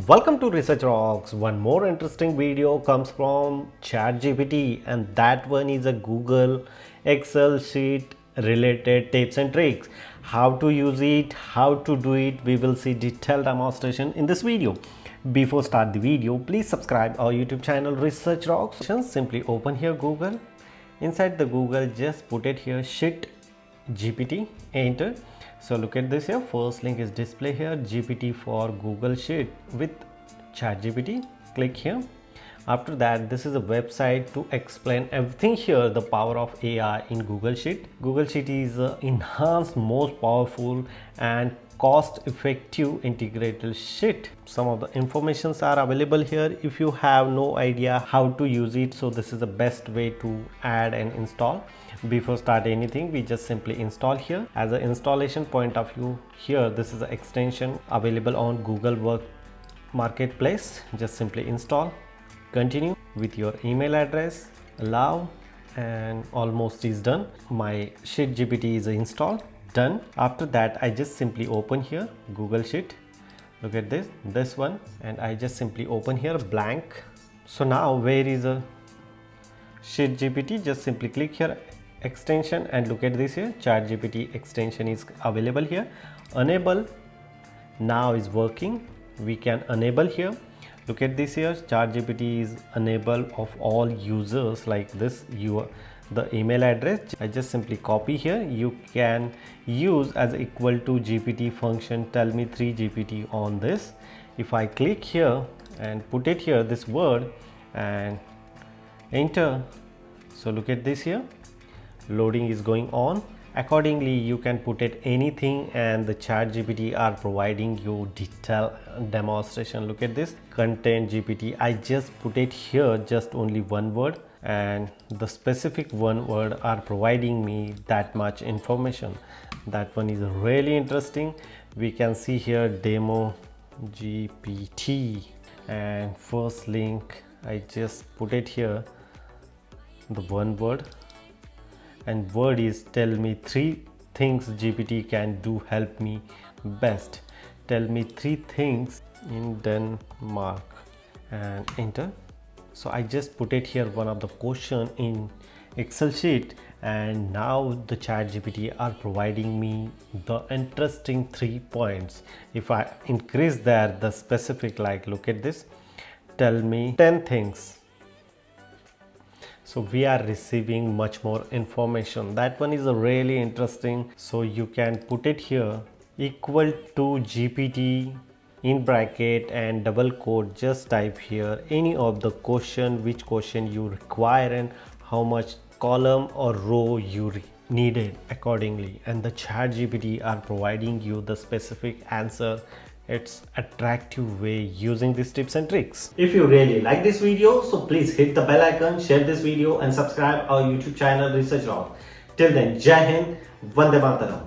Welcome to Research Rocks. One more interesting video comes from ChatGPT, and that one is a Google Excel sheet related tips and tricks. How to use it, how to do it, we will see detailed demonstration in this video. Before start the video, please subscribe our YouTube channel Research Rocks. Simply open here Google. Inside the Google, just put it here SheetGPT, enter. So look at this here, first link is display here, GPT for Google Sheet with ChatGPT. Click here. After that, this is a website to explain everything here, the power of AI in Google Sheet. Google Sheet is enhanced, most powerful and cost-effective integrated sheet. Some of the informations are available here. If you have no idea how to use it, so this is the best way to add and install. Before start anything, we just simply install here. As an installation point of view, here this is an extension available on Google Work Marketplace. Just simply install, continue with your email address, allow, and almost is done. My SheetGPT is installed, done. After that, I just simply open here Google Sheet. Look at this one, and I just simply open here blank. So now where is a SheetGPT? Just simply click here extension and look at this here, ChatGPT extension is available here. Enable now is working. We can enable here. Look at this here, ChatGPT is enable of all users like this. The email address, I just simply copy here. You can use as equal to GPT function, tell me 3 GPT on this. If I click here and put it here, this word, and enter. So look at this here, loading is going on. Accordingly, you can put it anything, and the ChatGPT are providing you detailed demonstration. Look at this content GPT. I just put it here, just only one word, and the specific one word are providing me that much information. That one is really interesting. We can see here demo GPT, and first link I just put it here, the one word, and word is tell me 3 things GPT can do, help me best. Tell me 3 things in Denmark, and enter. So I just put it here one of the question in Excel sheet, and now the ChatGPT are providing me the interesting 3 points. If I increase there the specific, like look at this, tell me 10 things. So we are receiving much more information. That one is a really interesting. So you can put it here equal to GPT in bracket and double quote. Just type here any of the question, which question you require and how much column or row you needed accordingly, and the ChatGPT are providing you the specific answer. It's attractive way using these tips and tricks. If you really like this video, so please hit the bell icon, share this video and subscribe our YouTube channel Research Rock. Till then, Jai Hind, Vande Mataram.